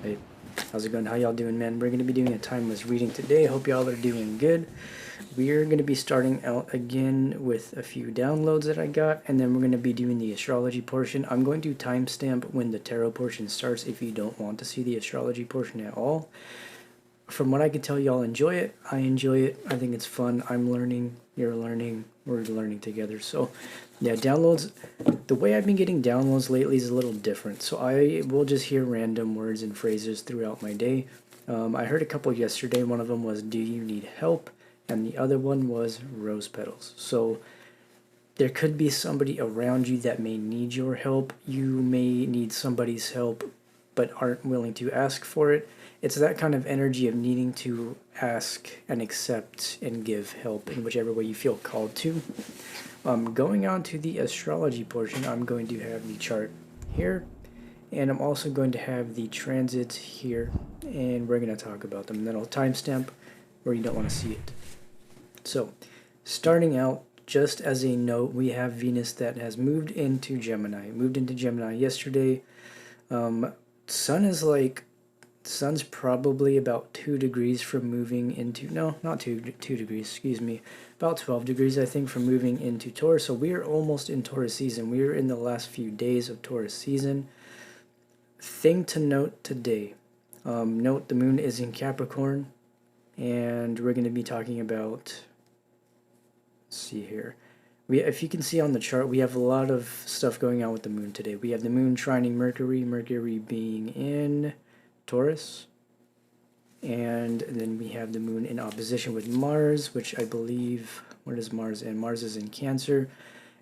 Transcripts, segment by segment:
Hey, how's it going? How y'all doing, man? We're going to be doing a timeless reading today. I hope y'all are doing good. We're going to be starting out again with a few downloads that I got, and then we're going to be doing the astrology portion. I'm going to timestamp when the tarot portion starts if you don't want to see the astrology portion at all. From what I can tell, y'all enjoy it. I enjoy it. I think it's fun. I'm learning. You're learning. We're learning together. So, yeah, downloads. The way I've been getting downloads lately is a little different. So I will just hear random words and phrases throughout my day. I heard a couple yesterday. One of them was, "Do you need help?" And the other one was rose petals. So there could be somebody around you that may need your help. You may need somebody's help but aren't willing to ask for it. It's that kind of energy of needing to ask and accept and give help in whichever way you feel called to. Going on to the astrology portion, I'm going to have the chart here, and I'm also going to have the transits here, and we're going to talk about them. And then I'll timestamp where you don't want to see it. So, starting out, just as a note, we have Venus that has moved into Gemini. Moved into Gemini yesterday. Sun's probably about 2 degrees from moving into, no, not 2 degrees, excuse me, about 12 degrees, I think, from moving into Taurus. So we are almost in Taurus season. We are in the last few days of Taurus season. Thing to note today, note the moon is in Capricorn, and we're going to be talking about, let's see here. If you can see on the chart, we have a lot of stuff going on with the moon today. We have the moon trining Mercury, Mercury being in Taurus, and then we have the moon in opposition with Mars, which I believe, where does Mars in? Mars is in Cancer,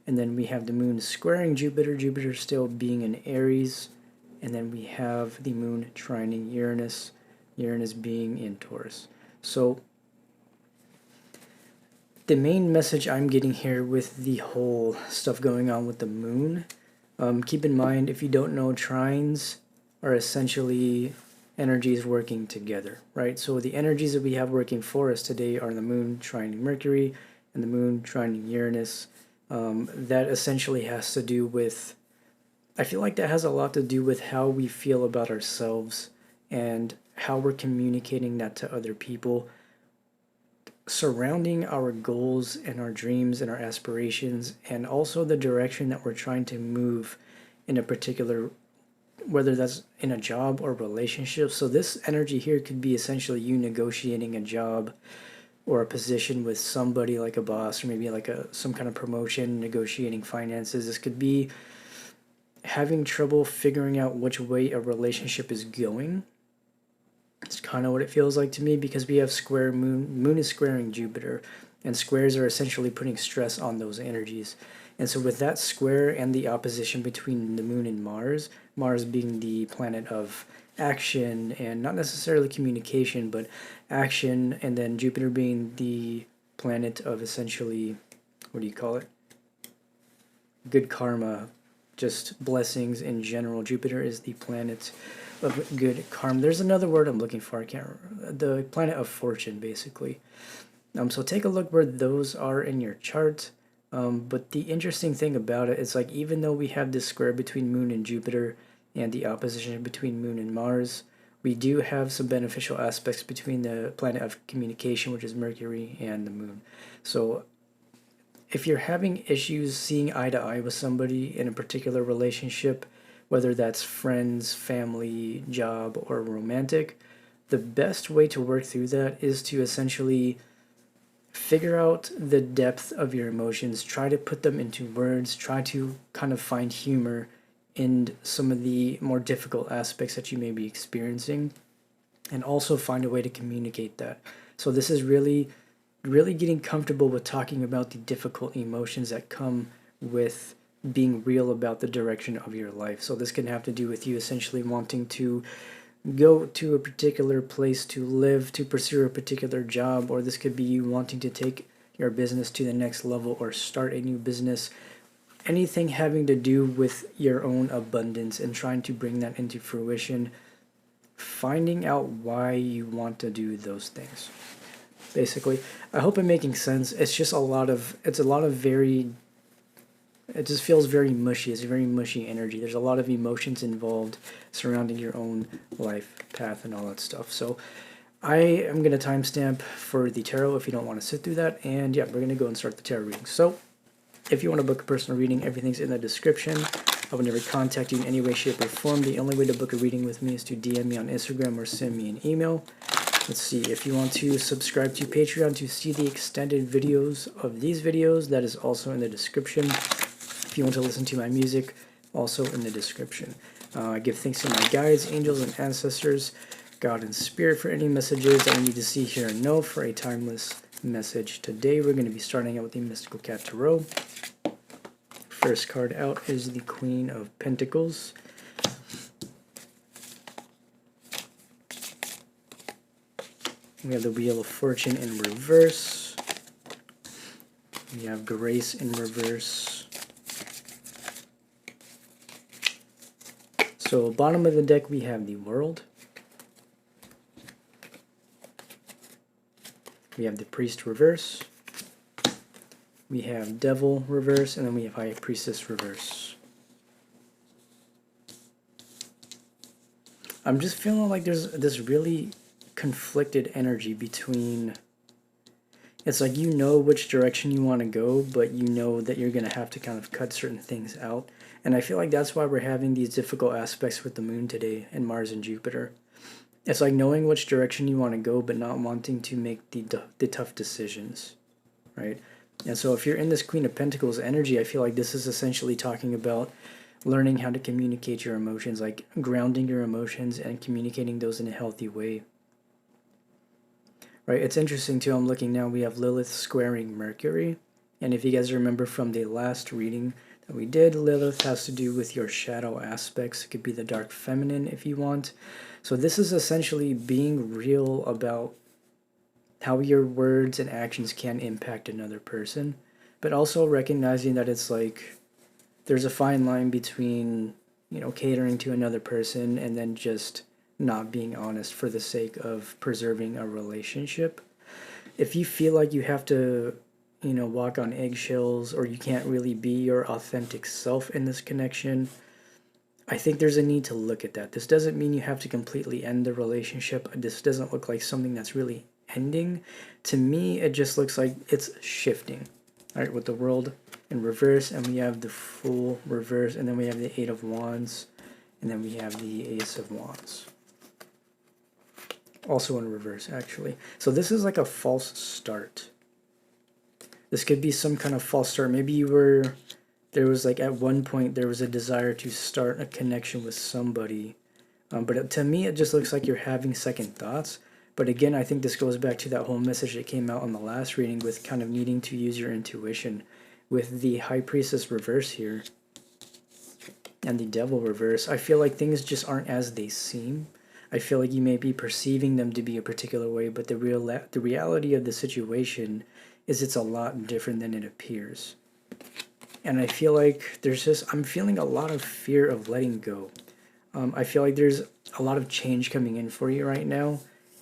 and then we have the moon squaring Jupiter, Jupiter still being in Aries, and then we have the moon trining Uranus, Uranus being in Taurus. So the main message I'm getting here with the whole stuff going on with the moon, keep in mind, if you don't know, trines are essentially energies working together, right? So the energies that we have working for us today are the moon trining Mercury and the moon trining Uranus. That essentially has to do with, I feel like that has a lot to do with how we feel about ourselves and how we're communicating that to other people, surrounding our goals and our dreams and our aspirations, and also the direction that we're trying to move in a particular, whether that's in a job or relationship. So this energy here could be essentially you negotiating a job or a position with somebody, like a boss, or maybe like some kind of promotion, negotiating finances. This could be having trouble figuring out which way a relationship is going. It's kind of what it feels like to me, because we have square moon is squaring Jupiter, and squares are essentially putting stress on those energies. And so with that square and the opposition between the moon and Mars, Mars being the planet of action and not necessarily communication, but action, and then Jupiter being the planet of essentially, what do you call it? Good karma, just blessings in general. Jupiter is the planet of good karma. There's another word I'm looking for. I can't remember. The planet of fortune, basically. So take a look where those are in your chart. But the interesting thing about it is, like, even though we have this square between Moon and Jupiter and the opposition between Moon and Mars, we do have some beneficial aspects between the planet of communication, which is Mercury, and the Moon. So if you're having issues seeing eye to eye with somebody in a particular relationship, whether that's friends, family, job, or romantic, the best way to work through that is to essentially figure out the depth of your emotions, try to put them into words, try to kind of find humor in some of the more difficult aspects that you may be experiencing, and also find a way to communicate that. So this is really getting comfortable with talking about the difficult emotions that come with being real about the direction of your life. So this can have to do with you essentially wanting to go to a particular place to live, to pursue a particular job, or this could be you wanting to take your business to the next level or start a new business. Anything having to do with your own abundance and trying to bring that into fruition, finding out why you want to do those things. Basically, I hope I'm making sense. It's just a lot of very it just feels very mushy. It's a very mushy energy. There's a lot of emotions involved surrounding your own life path and all that stuff. So I am going to timestamp for the tarot if you don't want to sit through that. And yeah, we're going to go and start the tarot reading. So if you want to book a personal reading, everything's in the description. I will never contact you in any way, shape, or form. The only way to book a reading with me is to DM me on Instagram or send me an email. Let's see, if you want to subscribe to Patreon to see the extended videos of these videos, that is also in the description. If you want to listen to my music, also in the description. I give thanks to my guides, angels, and ancestors, God and Spirit for any messages that I need to see, hear, and know for a timeless message. Today we're going to be starting out with the Mystical Cat Tarot. First card out is the Queen of Pentacles. We have the Wheel of Fortune in reverse. We have Grace in reverse. So bottom of the deck we have the World. We have the Priest reverse. We have Devil reverse, and then we have High Priestess reverse. I'm just feeling like there's this really conflicted energy between, it's like you know which direction you want to go, but you know that you're going to have to kind of cut certain things out. And I feel like that's why we're having these difficult aspects with the moon today and Mars and Jupiter. It's like knowing which direction you want to go, but not wanting to make the tough decisions, right? And so if you're in this Queen of Pentacles energy, I feel like this is essentially talking about learning how to communicate your emotions, like grounding your emotions and communicating those in a healthy way. Right, it's interesting too, I'm looking now, we have Lilith squaring Mercury. And if you guys remember from the last reading that we did, Lilith has to do with your shadow aspects. It could be the dark feminine if you want. So this is essentially being real about how your words and actions can impact another person, but also recognizing that it's like there's a fine line between, you know, catering to another person and then just not being honest for the sake of preserving a relationship. If you feel like you have to, you know, walk on eggshells, or you can't really be your authentic self in this connection, I think there's a need to look at that. This doesn't mean you have to completely end the relationship. This doesn't look like something that's really ending. To me, it just looks like it's shifting. All right, with the World in reverse, and we have the Fool reverse, and then we have the Eight of Wands, and then we have the Ace of Wands. Also in reverse, actually. So this is like a false start. This could be some kind of false start. Maybe you were, there was like at one point there was a desire to start a connection with somebody. But to me, it just looks like you're having second thoughts. But again, I think this goes back to that whole message that came out on the last reading with kind of needing to use your intuition. With the High Priestess reverse here and the Devil reverse, I feel like things just aren't as they seem. I feel like you may be perceiving them to be a particular way, but the reality of the situation is it's a lot different than it appears. And I feel like I'm feeling a lot of fear of letting go. I feel like there's a lot of change coming in for you right now.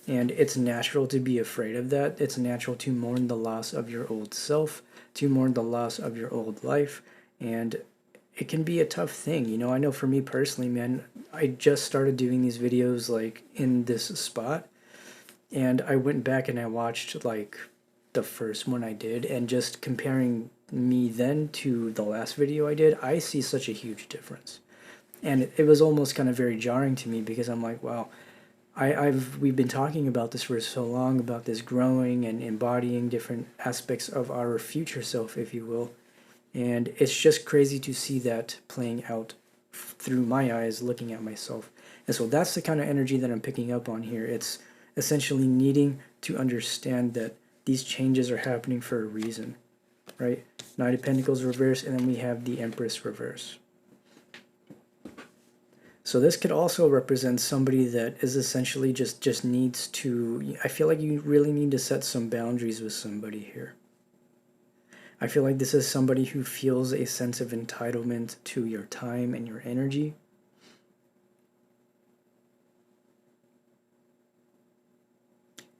And it's natural to be afraid of that. It's natural to mourn the loss of your old self, to mourn the loss of your old life. And it can be a tough thing. You know, I know for me personally, man, I just started doing these videos like in this spot. And I went back and I watched like the first one I did, and just comparing me then to the last video I did, I see such a huge difference. And it was almost kind of very jarring to me, because I'm like, wow, we've been talking about this for so long, about this growing and embodying different aspects of our future self, if you will. And it's just crazy to see that playing out through my eyes, looking at myself. And so that's the kind of energy that I'm picking up on here. It's essentially needing to understand that these changes are happening for a reason, right? Knight of Pentacles reverse, and then we have the Empress reverse. So this could also represent somebody that is essentially just needs to, I feel like you really need to set some boundaries with somebody here. I feel like this is somebody who feels a sense of entitlement to your time and your energy.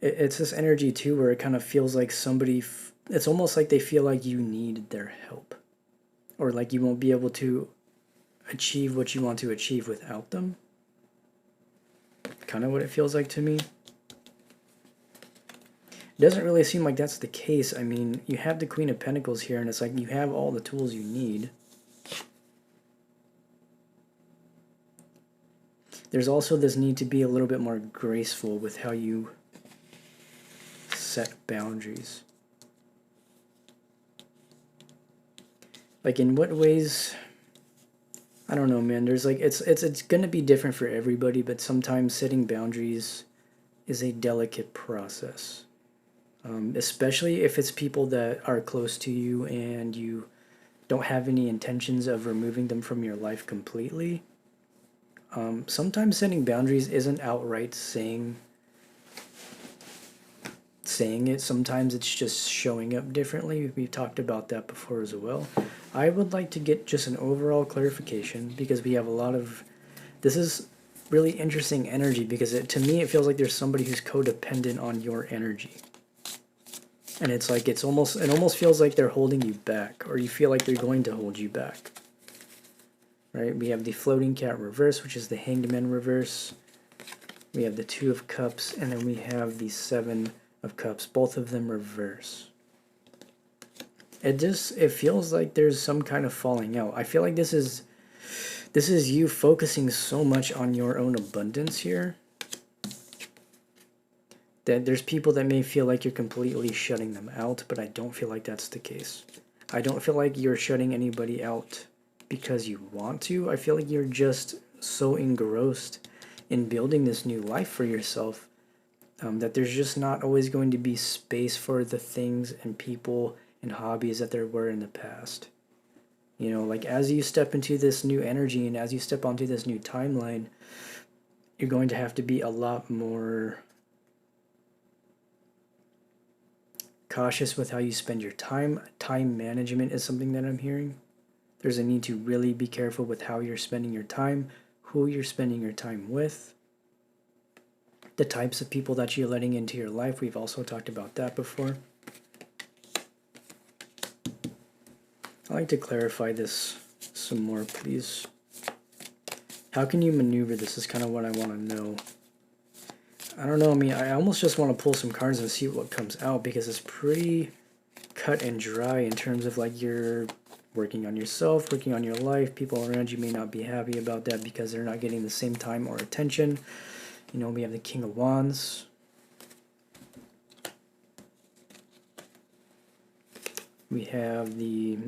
It's this energy too where it kind of feels like somebody, it's almost like they feel like you need their help. or like you won't be able to achieve what you want to achieve without them. Kind of what it feels like to me. It doesn't really seem like that's the case. I mean, you have the Queen of Pentacles here, and it's like you have all the tools you need. There's also this need to be a little bit more graceful with how you set boundaries. Like, in what ways? I don't know, man. There's like, it's gonna be different for everybody, but sometimes setting boundaries is a delicate process. Especially if it's people that are close to you and you don't have any intentions of removing them from your life completely. Sometimes setting boundaries isn't outright saying it. Sometimes it's just showing up differently. We've talked about that before as well. I would like to get just an overall clarification, because we have a lot of, this is really interesting energy, because to me it feels like there's somebody who's codependent on your energy. And it's like, it almost feels like they're holding you back, or you feel like they're going to hold you back. Right? We have the Floating Cat reverse, which is the Hanged Man reverse. We have the Two of Cups, and then we have the Seven of Cups, both of them reverse. It feels like there's some kind of falling out. I feel like this is you focusing so much on your own abundance here that there's people that may feel like you're completely shutting them out, but I don't feel like that's the case. I don't feel like you're shutting anybody out because you want to. I feel like you're just so engrossed in building this new life for yourself that there's just not always going to be space for the things and people and hobbies that there were in the past. You know, like as you step into this new energy and as you step onto this new timeline, you're going to have to be a lot more cautious with how you spend your time. Time management is something that I'm hearing. There's a need to really be careful with how you're spending your time, who you're spending your time with, the types of people that you're letting into your life. We've also talked about that before. I'd like to clarify this some more, please. How can you maneuver this is kind of what I want to know. I don't know, I mean, I almost just want to pull some cards and see what comes out, because it's pretty cut and dry in terms of like you're working on yourself, working on your life. People around you may not be happy about that because they're not getting the same time or attention. You know, we have the King of Wands. We have the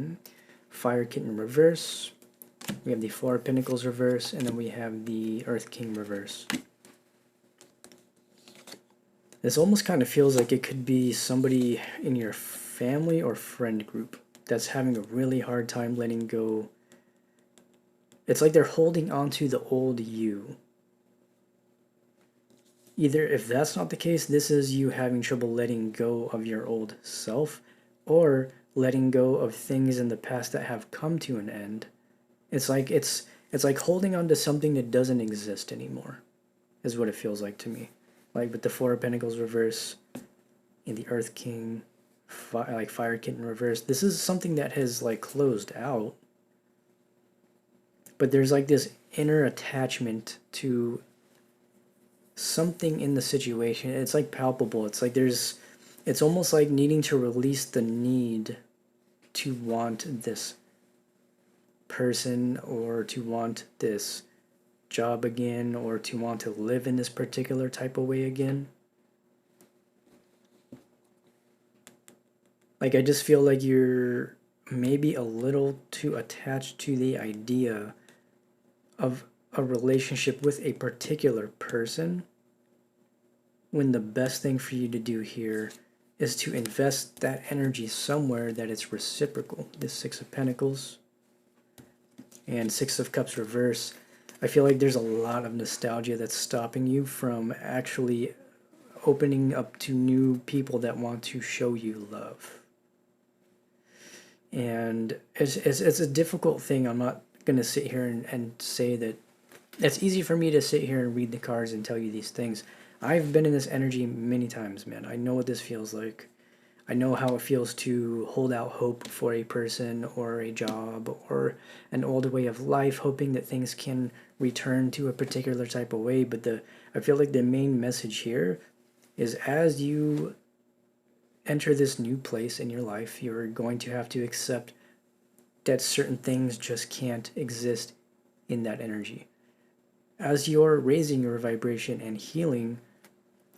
Fire Kitten reverse. We have the Four of Pentacles reverse, and then we have the Earth King reverse. This almost kind of feels like it could be somebody in your family or friend group that's having a really hard time letting go. It's like they're holding on to the old you. Either if that's not the case, this is you having trouble letting go of your old self, or letting go of things in the past that have come to an end. It's like holding on to something that doesn't exist anymore, is what it feels like to me. Like with the Four of Pentacles reverse and the Earth King, like Fire Kitten reverse. This is something that has like closed out, but there's like this inner attachment to something in the situation. It's like palpable. It's like it's almost like needing to release the need to want this person, or to want this job again, or to want to live in this particular type of way again. Like, I just feel like you're maybe a little too attached to the idea of a relationship with a particular person, when the best thing for you to do here is to invest that energy somewhere that it's reciprocal. This Six of Pentacles and Six of Cups reverse. I feel like there's a lot of nostalgia that's stopping you from actually opening up to new people that want to show you love. And it's a difficult thing. I'm not going to sit here and say that it's easy for me to sit here and read the cards and tell you these things. I've been in this energy many times, man. I know what this feels like. I know how it feels to hold out hope for a person or a job or an old way of life, hoping that things can return to a particular type of way. But I feel like the main message here is as you enter this new place in your life, you're going to have to accept that certain things just can't exist in that energy. As you're raising your vibration and healing,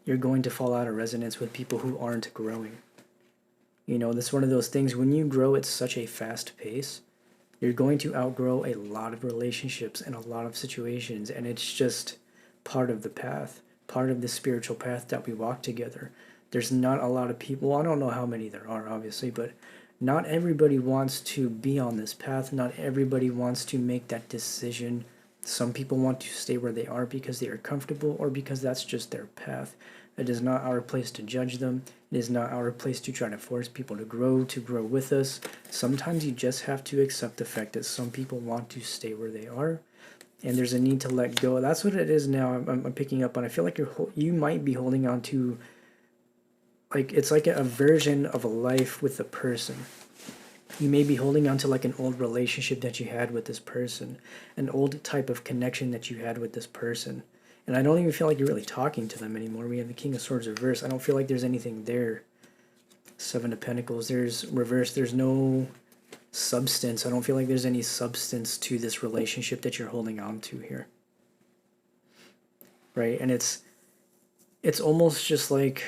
you're going to fall out of resonance with people who aren't growing. You know, that's one of those things, when you grow at such a fast pace, you're going to outgrow a lot of relationships and a lot of situations, and it's just part of the path, part of the spiritual path that we walk together. There's not a lot of people, well, I don't know how many there are, obviously, but not everybody wants to be on this path. Not everybody wants to make that decision. Some people want to stay where they are because they are comfortable or because that's just their path. It is not our place to judge them. It is not our place to try to force people to grow with us. Sometimes you just have to accept the fact that some people want to stay where they are, and there's a need to let go. That's what it is now. I'm picking up on. I feel like you might be holding on to, like, it's like a version of a life with a person. You may be holding on to like an old relationship that you had with this person, an old type of connection that you had with this person. And I don't even feel like you're really talking to them anymore. We have the King of Swords reverse. I don't feel like there's anything there. Seven of Pentacles, there's reverse. There's no substance. I don't feel like there's any substance to this relationship that you're holding on to here. Right? And it's almost just like,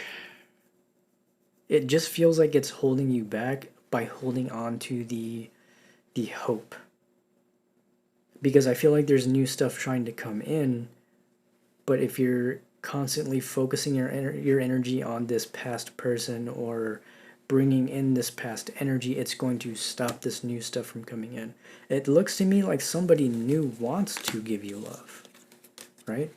it just feels like it's holding you back by holding on to the hope. Because I feel like there's new stuff trying to come in, but if you're constantly focusing your energy on this past person or bringing in this past energy, it's going to stop this new stuff from coming in. It looks to me like somebody new wants to give you love, right?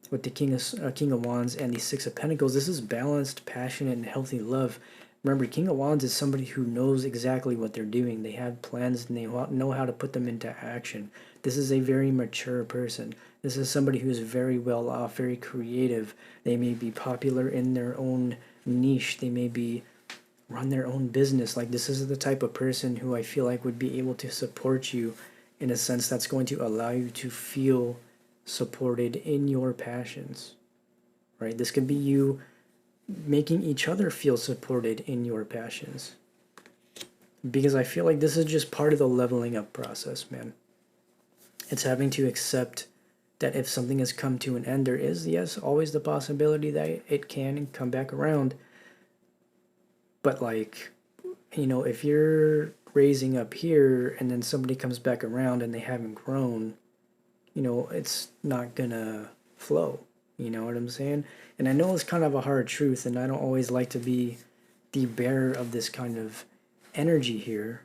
With the King of Wands and the Six of Pentacles, this is balanced, passionate, and healthy love. Remember, King of Wands is somebody who knows exactly what they're doing. They have plans and they know how to put them into action. This is a very mature person. This is somebody who is very well off, very creative. They may be popular in their own niche. They may be run their own business. Like, this is the type of person who I feel like would be able to support you in a sense that's going to allow you to feel supported in your passions, right? This could be you making each other feel supported in your passions, because I feel like this is just part of the leveling up process, man. It's having to accept that if something has come to an end, there is, yes, always the possibility that it can come back around. But, like, you know, if you're raising up here and then somebody comes back around and they haven't grown, you know, it's not gonna flow. You know what I'm saying? And I know it's kind of a hard truth, and I don't always like to be the bearer of this kind of energy here.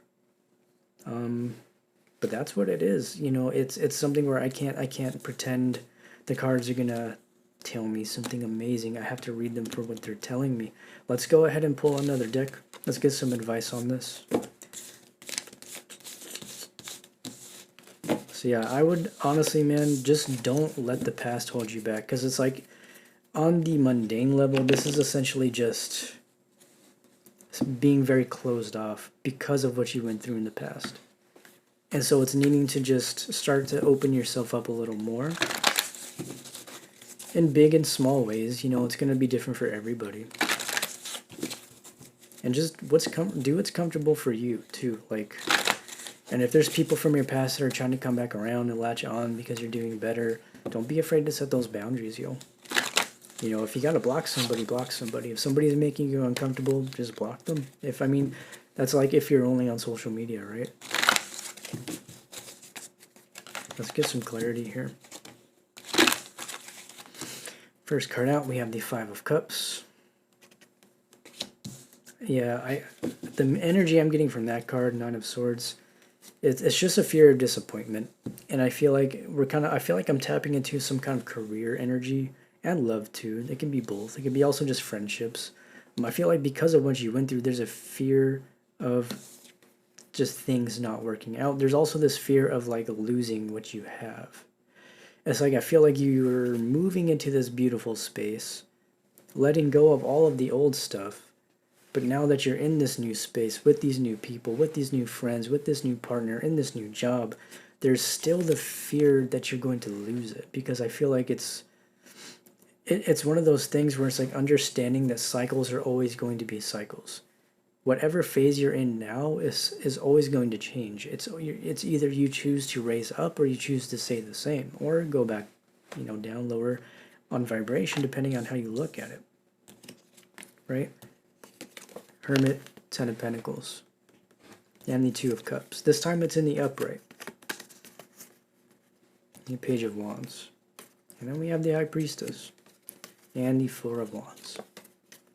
But that's what it is. You know, it's something where I can't pretend the cards are gonna tell me something amazing. I have to read them for what they're telling me. Let's go ahead and pull another deck. Let's get some advice on this. So yeah, I would honestly, man, just don't let the past hold you back, because it's like, on the mundane level, this is essentially just being very closed off because of what you went through in the past. And so it's needing to just start to open yourself up a little more in big and small ways. You know, it's going to be different for everybody. And just do what's comfortable for you too. Like, and if there's people from your past that are trying to come back around and latch on because you're doing better, don't be afraid to set those boundaries, yo. You know, if you gotta block somebody, block somebody. If somebody's making you uncomfortable, just block them. I mean, that's like if you're only on social media, right? Let's get some clarity here. First card out, we have the Five of Cups. Yeah, the energy I'm getting from that card, Nine of Swords, it's just a fear of disappointment. And I feel like I feel like I'm tapping into some kind of career energy and love too. It can be both. It can be also just friendships. I feel like because of what you went through, there's a fear of just things not working out. There's also this fear of like losing what you have. It's like I feel like you're moving into this beautiful space, letting go of all of the old stuff, But now that you're in this new space with these new people, with these new friends, with this new partner, in this new job, there's still the fear that you're going to lose it, because I feel like it's one of those things where it's like understanding that cycles are always going to be cycles. Whatever phase you're in now is always going to change. It's either you choose to raise up or you choose to stay the same or go back, down lower on vibration, depending on how you look at it. Right? Hermit, Ten of Pentacles, and the Two of Cups. This time it's in the upright. The Page of Wands. And then we have the High Priestess. And the Four of Wands.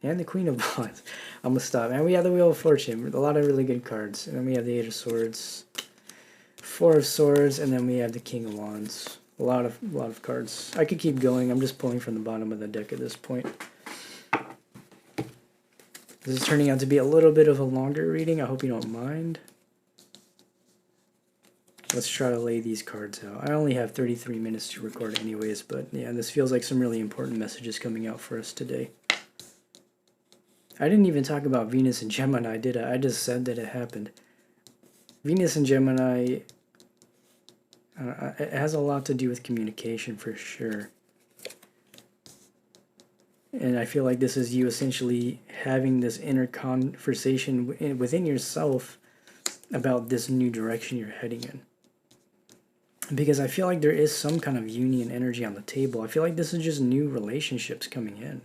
And the Queen of Wands. I'm going to stop. And we have the Wheel of Fortune. A lot of really good cards. And then we have the Eight of Swords. Four of Swords. And then we have the King of Wands. A lot of cards. I could keep going. I'm just pulling from the bottom of the deck at this point. This is turning out to be a little bit of a longer reading. I hope you don't mind. Let's try to lay these cards out. I only have 33 minutes to record anyways, but yeah, this feels like some really important messages coming out for us today. I didn't even talk about Venus and Gemini, did I? I just said that it happened. Venus and Gemini, it has a lot to do with communication for sure. And I feel like this is you essentially having this inner conversation within yourself about this new direction you're heading in. Because I feel like there is some kind of union energy on the table. I feel like this is just new relationships coming in.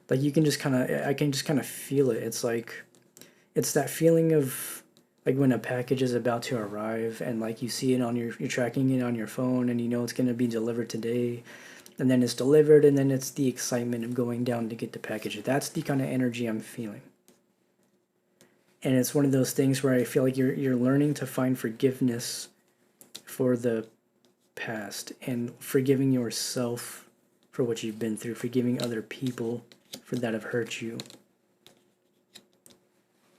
Like you can just I can just kind of feel it. It's like, it's that feeling of like when a package is about to arrive and like you see it on you're tracking it on your phone and you know it's going to be delivered today. And then it's delivered and then it's the excitement of going down to get the package. That's the kind of energy I'm feeling. And it's one of those things where I feel like you're learning to find forgiveness for the past and forgiving yourself for what you've been through, forgiving other people for that have hurt you,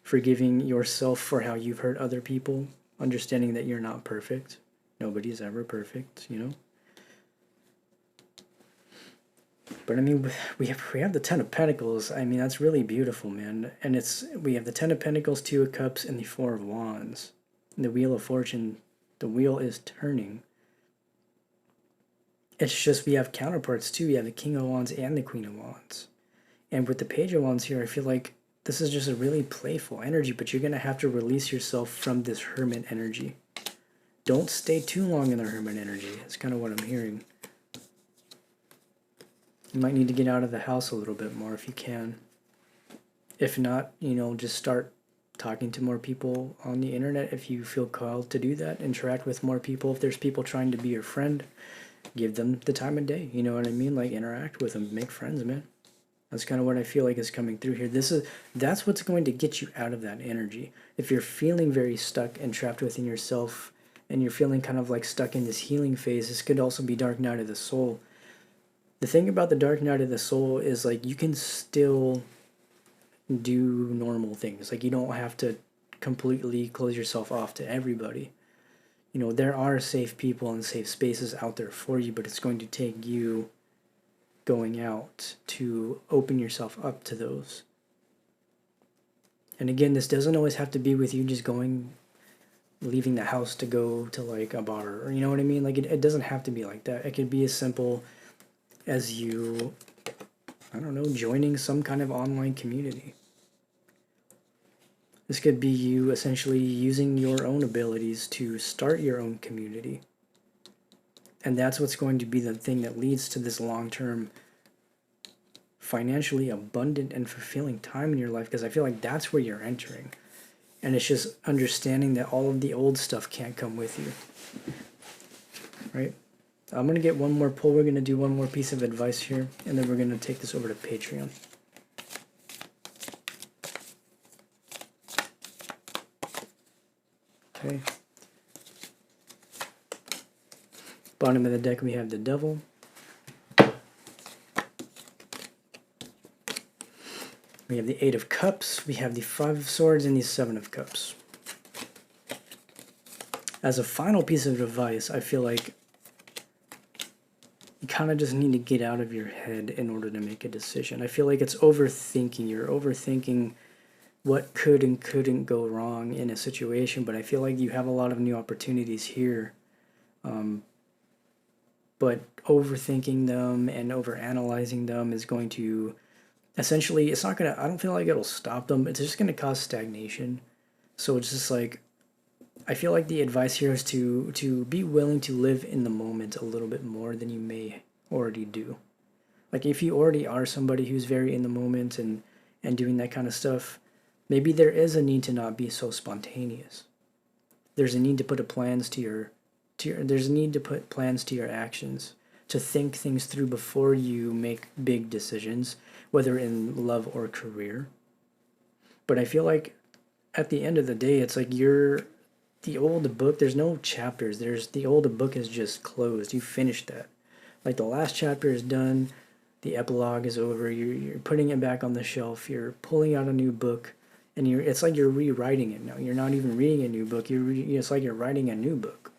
forgiving yourself for how you've hurt other people, understanding that you're not perfect. Nobody's ever perfect, But I mean, we have the Ten of Pentacles. I mean, that's really beautiful, man. And we have the Ten of Pentacles, Two of Cups, and the Four of Wands. And the Wheel of Fortune, the wheel is turning. It's just we have counterparts too. We have the King of Wands and the Queen of Wands. And with the Page of Wands here, I feel like this is just a really playful energy, but you're going to have to release yourself from this hermit energy. Don't stay too long in the hermit energy. That's kind of what I'm hearing. You might need to get out of the house a little bit more if you can. If not, just start talking to more people on the internet if you feel called to do that. Interact with more people. If there's people trying to be your friend, give them the time of day. You know what I mean? Like interact with them, make friends, man. That's kind of what I feel like is coming through here. That's what's going to get you out of that energy. If you're feeling very stuck and trapped within yourself and you're feeling kind of like stuck in this healing phase, this could also be Dark Night of the Soul. The thing about the Dark Night of the Soul is like you can still do normal things. Like you don't have to completely close yourself off to everybody. There are safe people and safe spaces out there for you, but it's going to take you going out to open yourself up to those. And again, this doesn't always have to be with you just leaving the house to go to like a bar, or you know what I mean? Like it doesn't have to be like that. It could be as simple as you, I don't know, joining some kind of online community. This could be you essentially using your own abilities to start your own community. And that's what's going to be the thing that leads to this long-term, financially abundant and fulfilling time in your life, because I feel like that's where you're entering. And it's just understanding that all of the old stuff can't come with you. Right? I'm going to get one more pull. We're going to do one more piece of advice here, and then we're going to take this over to Patreon. Okay. Bottom of the deck, we have the Devil. We have the Eight of Cups. We have the Five of Swords and the Seven of Cups. As a final piece of advice, I feel like you kind of just need to get out of your head in order to make a decision. I feel like it's overthinking. You're overthinking what could and couldn't go wrong in a situation, but I feel like you have a lot of new opportunities here. But overthinking them and overanalyzing them is going to essentially, it's not gonna, I don't feel like it'll stop them. It's just gonna cause stagnation. So it's just like, I feel like the advice here is to be willing to live in the moment a little bit more than you may already do. Like if you already are somebody who's very in the moment and doing that kind of stuff, maybe there is a need to not be so spontaneous. There's a need to put plans to your there's a need to put plans to your actions, to think things through before you make big decisions, whether in love or career. But I feel like at the end of the day, it's like the old book, there's no chapters. The old book is just closed. You finished that. Like the last chapter is done, the epilogue is over, you're putting it back on the shelf, you're pulling out a new book, and it's like you're rewriting it now. You're not even reading a new book, it's like you're writing a new book.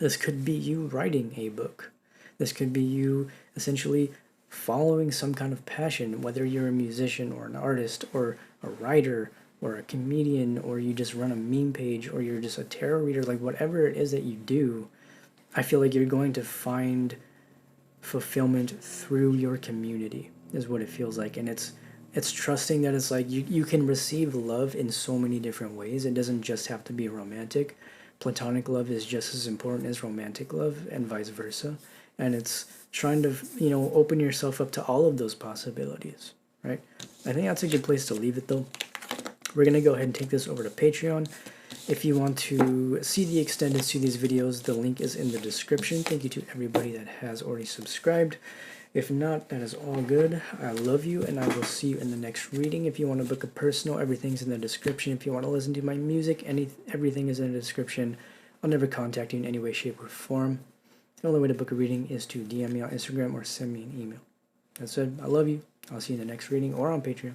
This could be you writing a book. This could be you essentially following some kind of passion, whether you're a musician or an artist or a writer or a comedian, or you just run a meme page, or you're just a tarot reader, like whatever it is that you do. I feel like you're going to find fulfillment through your community is what it feels like. And it's trusting that it's like you can receive love in so many different ways. It doesn't just have to be romantic. Platonic love is just as important as romantic love, and vice versa. And it's trying to, open yourself up to all of those possibilities, right? I think that's a good place to leave it, though. We're going to go ahead and take this over to Patreon. If you want to see the extended to these videos, the link is in the description. Thank you to everybody that has already subscribed. If not, that is all good. I love you, and I will see you in the next reading. If you want to book a personal, everything's in the description. If you want to listen to my music, everything is in the description. I'll never contact you in any way, shape, or form. The only way to book a reading is to DM me on Instagram or send me an email. That said, I love you. I'll see you in the next reading or on Patreon.